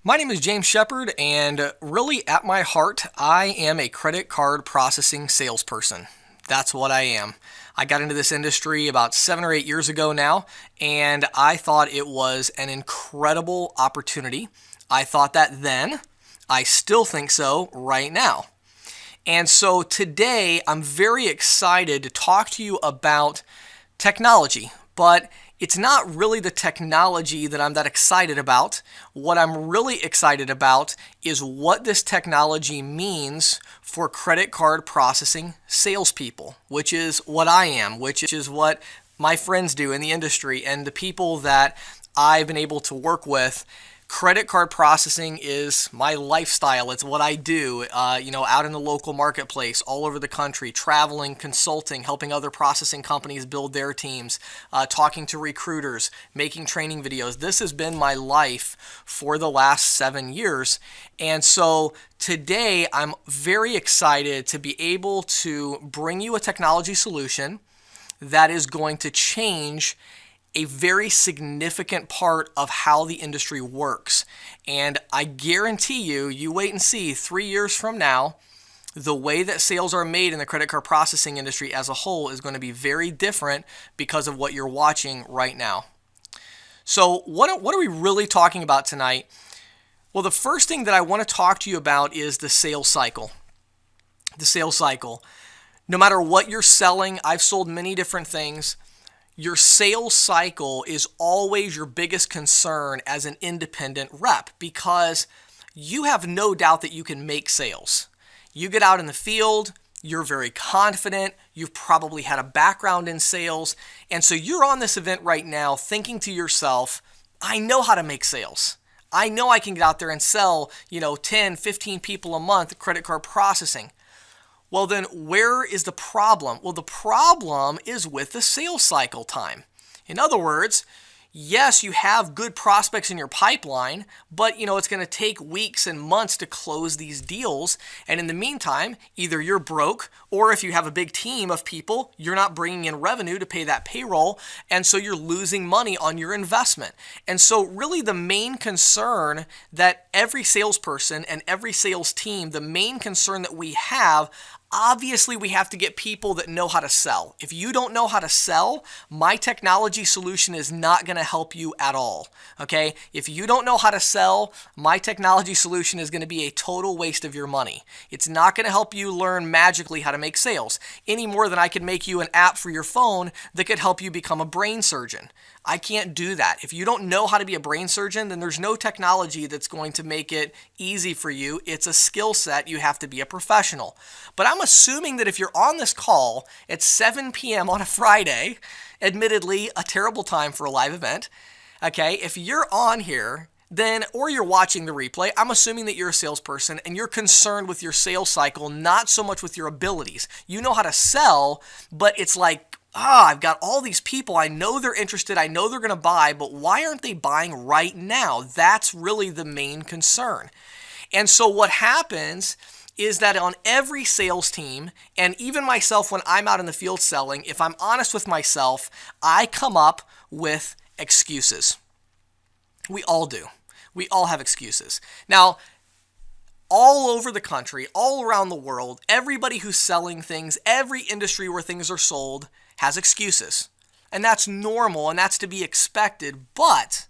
My name is James Shepard, and really at my heart, I am a credit card processing salesperson. That's what I am. I got into this industry about 7 or 8 years ago now, and I thought it was an incredible opportunity. I thought that then. I still think so right now. And so today, I'm very excited to talk to you about technology, but it's not really the technology that I'm that excited about. What I'm really excited about is what this technology means for credit card processing salespeople, which is what I am, which is what my friends do in the industry and the people that I've been able to work with. Credit card processing is my lifestyle. It's what I do, out in the local marketplace, all over the country, traveling, consulting, helping other processing companies build their teams, talking to recruiters, making training videos. This has been my life for the last 7 years. And so today I'm very excited to be able to bring you a technology solution that is going to change a very significant part of how the industry works. And I guarantee you, you wait and see, 3 years from now, the way that sales are made in the credit card processing industry as a whole is going to be very different because of what you're watching right now. So what are we really talking about tonight? Well, the first thing that I want to talk to you about is the sales cycle. The sales cycle. No matter what you're selling, I've sold many different things. Your sales cycle is always your biggest concern as an independent rep because you have no doubt that you can make sales. You get out in the field, you're very confident, you've probably had a background in sales, and so you're on this event right now thinking to yourself, I know how to make sales. I know I can get out there and sell, 10, 15 people a month credit card processing. Well, then where is the problem? Well, the problem is with the sales cycle time. In other words, yes, you have good prospects in your pipeline, but it's going to take weeks and months to close these deals. And in the meantime, either you're broke, or if you have a big team of people, you're not bringing in revenue to pay that payroll. And so you're losing money on your investment. And so really the main concern that every salesperson and every sales team, the main concern that we have, obviously, we have to get people that know how to sell. If you don't know how to sell, my technology solution is not going to help you at all. Okay? If you don't know how to sell, my technology solution is going to be a total waste of your money. It's not going to help you learn magically how to make sales any more than I could make you an app for your phone that could help you become a brain surgeon. I can't do that. If you don't know how to be a brain surgeon, then there's no technology that's going to make it easy for you. It's a skill set. You have to be a professional. But I'm assuming that if you're on this call at 7 p.m. on a Friday, admittedly a terrible time for a live event, okay, if you're on here, then, or you're watching the replay, I'm assuming that you're a salesperson and you're concerned with your sales cycle, not so much with your abilities. You know how to sell, but it's like, I've got all these people. I know they're interested. I know they're going to buy, but why aren't they buying right now? That's really the main concern. And so what happens is that on every sales team, and even myself when I'm out in the field selling, if I'm honest with myself, I come up with excuses. We all do. We all have excuses. Now, all over the country, all around the world, everybody who's selling things, every industry where things are sold has excuses. And that's normal and that's to be expected. But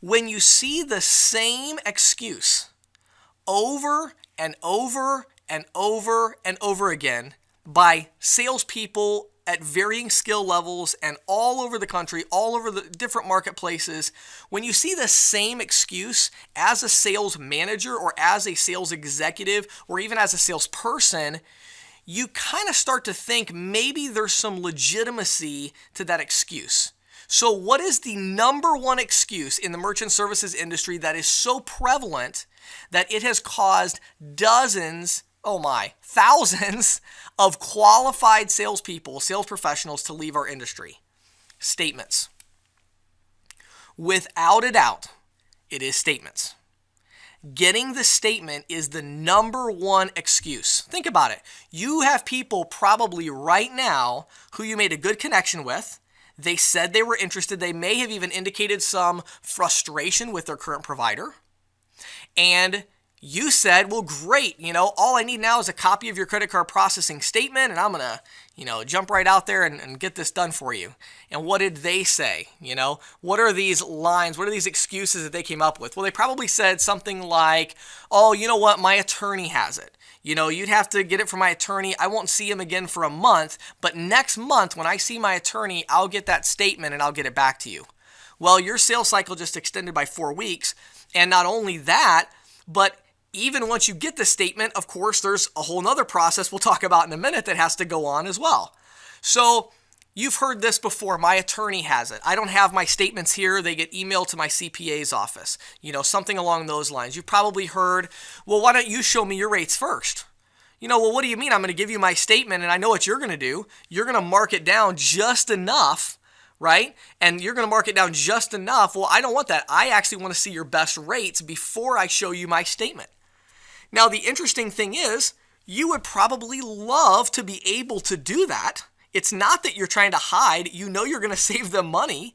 when you see the same excuse over and over and over and over again by salespeople at varying skill levels and all over the country, all over the different marketplaces, when you see the same excuse as a sales manager or as a sales executive or even as a salesperson, you kind of start to think maybe there's some legitimacy to that excuse. So what is the number one excuse in the merchant services industry that is so prevalent that it has caused dozens, thousands of qualified salespeople, sales professionals to leave our industry? Statements. Without a doubt, it is statements. Getting the statement is the number one excuse. Think about it. You have people probably right now who you made a good connection with. They said they were interested. They may have even indicated some frustration with their current provider. And you said, well, great, all I need now is a copy of your credit card processing statement, and I'm going to, jump right out there and get this done for you. And what did they say? What are these lines? What are these excuses that they came up with? Well, they probably said something like, oh, you know what? My attorney has it. You'd have to get it from my attorney. I won't see him again for a month, but next month when I see my attorney, I'll get that statement and I'll get it back to you. Well, your sales cycle just extended by 4 weeks. And not only that, but even once you get the statement, of course, there's a whole nother process we'll talk about in a minute that has to go on as well. So you've heard this before. My attorney has it. I don't have my statements here. They get emailed to my CPA's office. Something along those lines. You've probably heard, well, why don't you show me your rates first? Well, what do you mean? I'm going to give you my statement and I know what you're going to do. You're going to mark it down just enough, right? And you're going to mark it down just enough. Well, I don't want that. I actually want to see your best rates before I show you my statement. Now, the interesting thing is, you would probably love to be able to do that. It's not that you're trying to hide. You're going to save them money.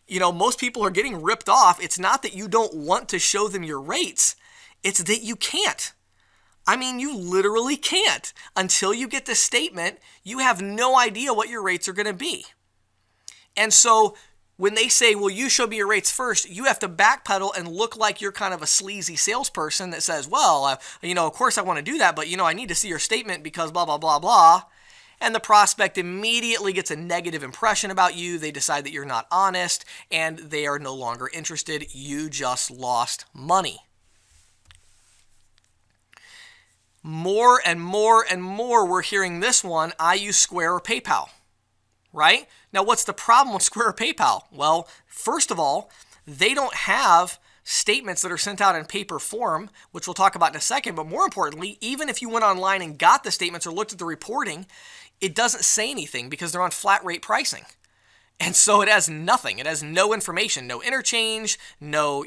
Most people are getting ripped off. It's not that you don't want to show them your rates. It's that you can't. You literally can't. Until you get the statement, you have no idea what your rates are going to be. And so when they say, well, you show me your rates first, you have to backpedal and look like you're kind of a sleazy salesperson that says, well, of course I want to do that, but, I need to see your statement because blah, blah, blah, blah. And the prospect immediately gets a negative impression about you. They decide that you're not honest and they are no longer interested. You just lost money. More and more and more, we're hearing this one, I use Square or PayPal. Right? Now, what's the problem with Square or PayPal? Well, first of all, they don't have statements that are sent out in paper form, which we'll talk about in a second. But more importantly, even if you went online and got the statements or looked at the reporting, it doesn't say anything because they're on flat rate pricing. And so it has nothing. It has no information, no interchange, no,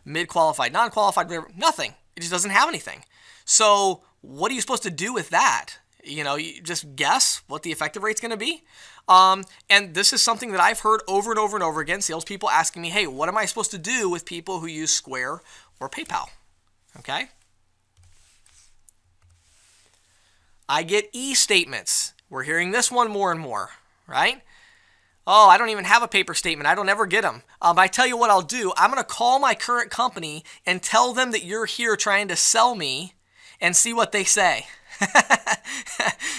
mid-qualified, non-qualified, nothing. It just doesn't have anything. So what are you supposed to do with that? You just guess what the effective rate's going to be. And this is something that I've heard over and over and over again, salespeople asking me, hey, what am I supposed to do with people who use Square or PayPal? Okay. I get e-statements. We're hearing this one more and more, right? Oh, I don't even have a paper statement. I don't ever get them. I tell you what I'll do. I'm going to call my current company and tell them that you're here trying to sell me and see what they say.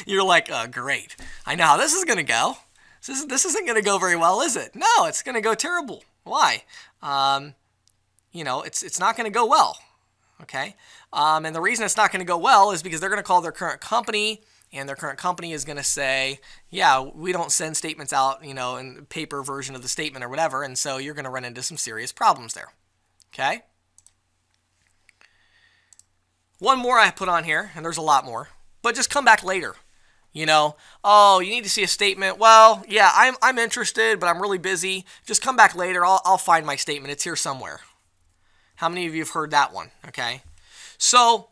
You're like, oh, great. I know how this is going to go. This isn't going to go very well, is it? No, it's going to go terrible. Why? It's not going to go well. Okay. And the reason it's not going to go well is because they're going to call their current company, and their current company is going to say, yeah, we don't send statements out, in paper version of the statement or whatever. And so you're going to run into some serious problems there. Okay. One more I put on here, and there's a lot more, but just come back later. Oh, you need to see a statement. Well, yeah, I'm interested, but I'm really busy. Just come back later. I'll find my statement. It's here somewhere. How many of you have heard that one? Okay. So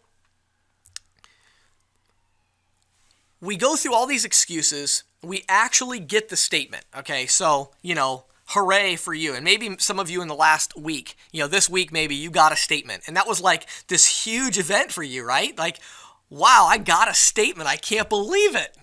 we go through all these excuses. We actually get the statement. Okay. So, hooray for you. And maybe some of you in the last week, this week, maybe you got a statement. And that was like this huge event for you, right? Like, wow, I got a statement. I can't believe it.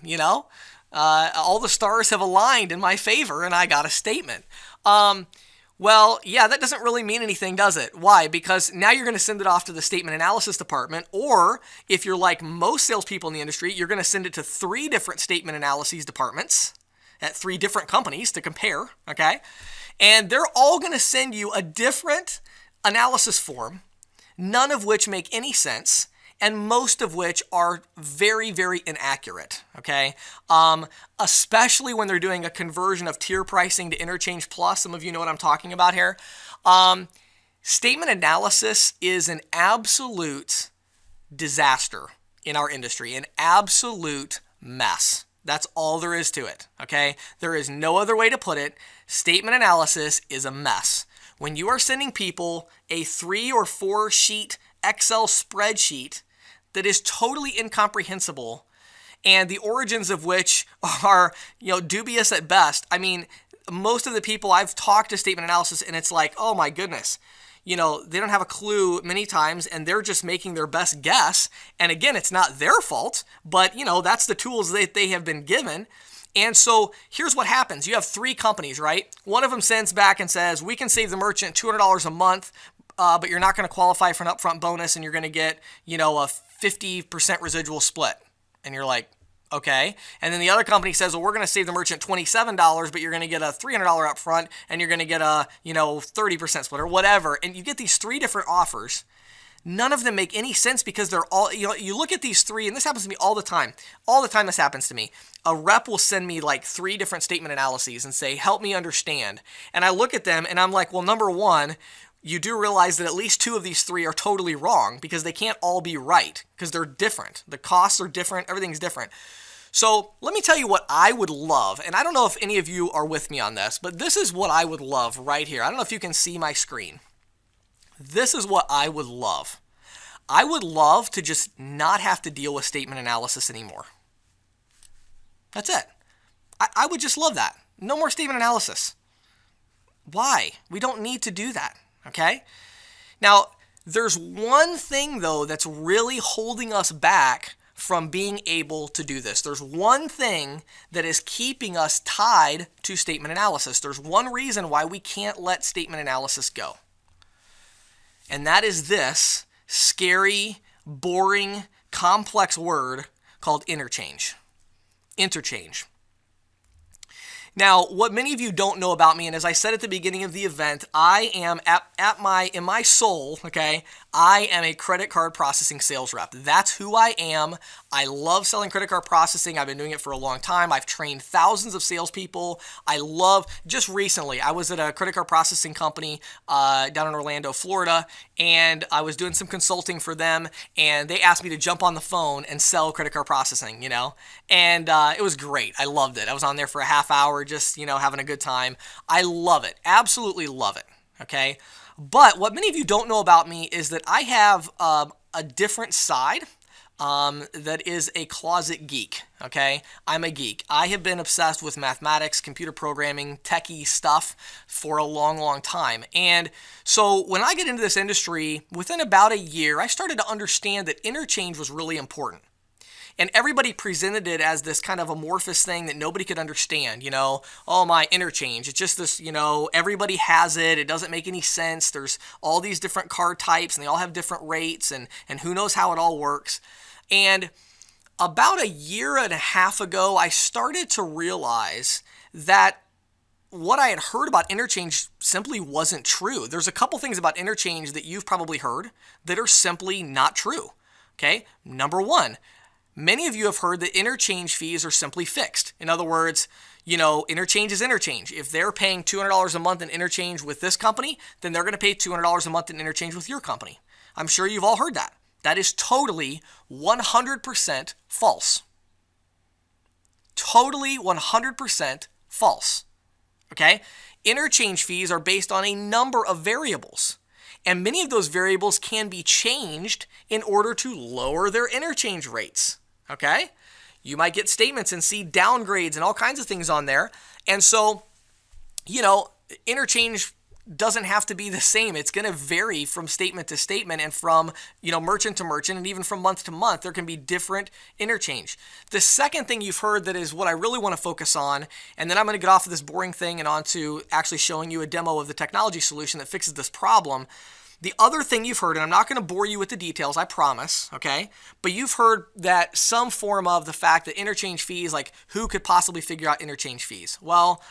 All the stars have aligned in my favor and I got a statement. Well, yeah, that doesn't really mean anything, does it? Why? Because now you're going to send it off to the statement analysis department, or if you're like most salespeople in the industry, you're going to send it to 3 different statement analyses departments at 3 different companies to compare, okay? And they're all going to send you a different analysis form, none of which make any sense, and most of which are very, very inaccurate, okay? Especially when they're doing a conversion of tier pricing to Interchange Plus. Some of you know what I'm talking about here. Statement analysis is an absolute disaster in our industry, an absolute mess. That's all there is to it, okay? There is no other way to put it. Statement analysis is a mess. When you are sending people a 3 or 4 sheet Excel spreadsheet that is totally incomprehensible and the origins of which are, dubious at best. I mean, most of the people I've talked to statement analysis and it's like, oh my goodness, they don't have a clue many times, and they're just making their best guess. And again, it's not their fault, but that's the tools that they have been given. And so here's what happens. You have three companies, right? One of them sends back and says, we can save the merchant $200 a month, but you're not going to qualify for an upfront bonus, and you're going to get, a 50% residual split. And you're like, okay. And then the other company says, well, we're going to save the merchant $27, but you're going to get a $300 upfront, and you're going to get a, 30% split or whatever. And you get these three different offers. None of them make any sense because they're all, you look at these three, and this happens to me all the time. All the time this happens to me. A rep will send me like three different statement analyses and say, help me understand. And I look at them and I'm like, well, number one, you do realize that at least two of these three are totally wrong because they can't all be right because they're different. The costs are different. Everything's different. So let me tell you what I would love. And I don't know if any of you are with me on this, but this is what I would love right here. I don't know if you can see my screen. This is what I would love. I would love to just not have to deal with statement analysis anymore. That's it. I would just love that. No more statement analysis. Why? We don't need to do that, okay? Now, there's one thing, though, that's really holding us back from being able to do this. There's one thing that is keeping us tied to statement analysis. There's one reason why we can't let statement analysis go. And that is this scary, boring, complex word called interchange. Interchange. Now, what many of you don't know about me, and as I said at the beginning of the event, I am in my soul, okay, I am a credit card processing sales rep. That's who I am. I love selling credit card processing. I've been doing it for a long time. I've trained thousands of salespeople. Just recently, I was at a credit card processing company down in Orlando, Florida, and I was doing some consulting for them, and they asked me to jump on the phone and sell credit card processing, and it was great. I loved it. I was on there for a half hour, just, having a good time. I love it. Absolutely love it. Okay. But what many of you don't know about me is that I have a different side that is a closet geek. Okay. I'm a geek. I have been obsessed with mathematics, computer programming, techie stuff for a long, long time. And so when I get into this industry, within about a year, I started to understand that interchange was really important. And everybody presented it as this kind of amorphous thing that nobody could understand, oh, my interchange. It's just this, everybody has it. It doesn't make any sense. There's all these different card types and they all have different rates and who knows how it all works. And about a year and a half ago, I started to realize that what I had heard about interchange simply wasn't true. There's a couple things about interchange that you've probably heard that are simply not true. Okay, number one, many of you have heard that interchange fees are simply fixed. In other words, interchange is interchange. If they're paying $200 a month in interchange with this company, then they're going to pay $200 a month in interchange with your company. I'm sure you've all heard that. That is totally 100% false. Totally 100% false. Okay? Interchange fees are based on a number of variables. And many of those variables can be changed in order to lower their interchange rates. Okay? You might get statements and see downgrades and all kinds of things on there. And so, interchange doesn't have to be the same. It's going to vary from statement to statement and from, merchant to merchant and even from month to month. There can be different interchange. The second thing you've heard that is what I really want to focus on, and then I'm going to get off of this boring thing and on to actually showing you a demo of the technology solution that fixes this problem. The other thing you've heard, and I'm not going to bore you with the details, I promise, okay? But you've heard that some form of the fact that interchange fees, like who could possibly figure out interchange fees? Well,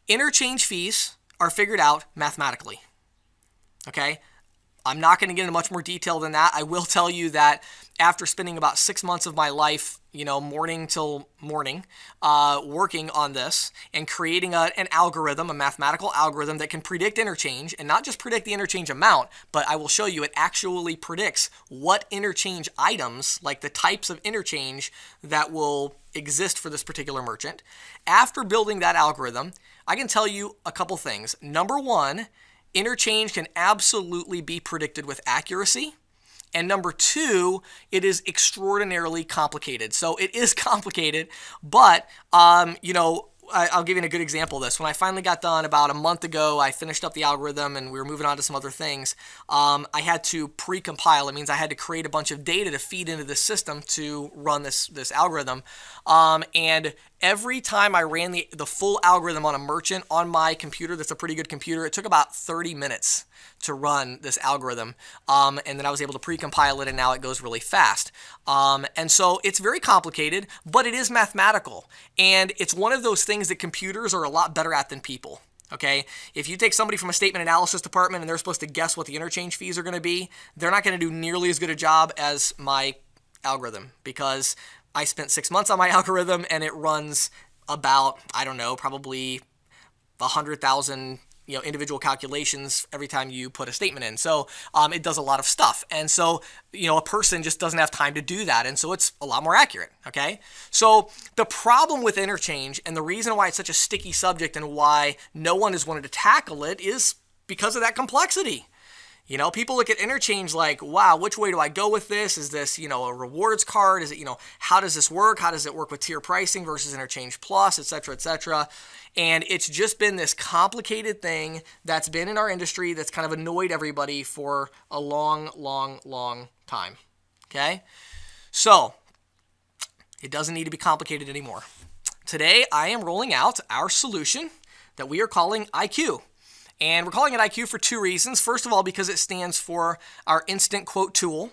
interchange fees are figured out mathematically, okay? I'm not going to get into much more detail than that. I will tell you that after spending about 6 months of my life, morning till morning, working on this and creating an algorithm, a mathematical algorithm that can predict interchange and not just predict the interchange amount, but I will show you it actually predicts what interchange items, like the types of interchange that will exist for this particular merchant. After building that algorithm, I can tell you a couple things. Number one, interchange can absolutely be predicted with accuracy. And number two, it is extraordinarily complicated. So it is complicated, but, I'll give you a good example of this. When I finally got done about a month ago, I finished up the algorithm and we were moving on to some other things. I had to pre-compile. It means I had to create a bunch of data to feed into this system to run this algorithm. And every time I ran the full algorithm on a merchant on my computer, that's a pretty good computer, it took about 30 minutes to run this algorithm. And then I was able to pre-compile it, and now it goes really fast. And so it's very complicated, but it is mathematical. And it's one of those things that computers are a lot better at than people. Okay, if you take somebody from a statement analysis department and they're supposed to guess what the interchange fees are going to be, they're not going to do nearly as good a job as my algorithm, because I spent 6 months on my algorithm and it runs about, I don't know, probably 100,000 individual calculations every time you put a statement in. So it does a lot of stuff. And so, a person just doesn't have time to do that. And so it's a lot more accurate. Okay. So the problem with interchange, and the reason why it's such a sticky subject and why no one has wanted to tackle it, is because of that complexity. People look at interchange like, wow, which way do I go with this? Is this, a rewards card? Is it, how does this work? How does it work with tier pricing versus interchange plus, et cetera, et cetera? And it's just been this complicated thing that's been in our industry that's kind of annoyed everybody for a long, long, long time. Okay? So it doesn't need to be complicated anymore. Today, I am rolling out our solution that we are calling IQ. And we're calling it IQ for two reasons. First of all, because it stands for our instant quote tool.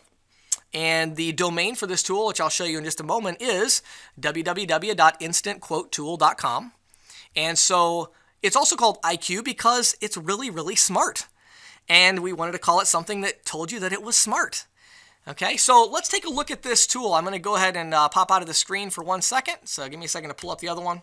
And the domain for this tool, which I'll show you in just a moment, is www.instantquotetool.com. And so it's also called IQ because it's really, really smart. And we wanted to call it something that told you that it was smart. Okay, so let's take a look at this tool. I'm going to go ahead and pop out of the screen for 1 second. So give me a second to pull up the other one.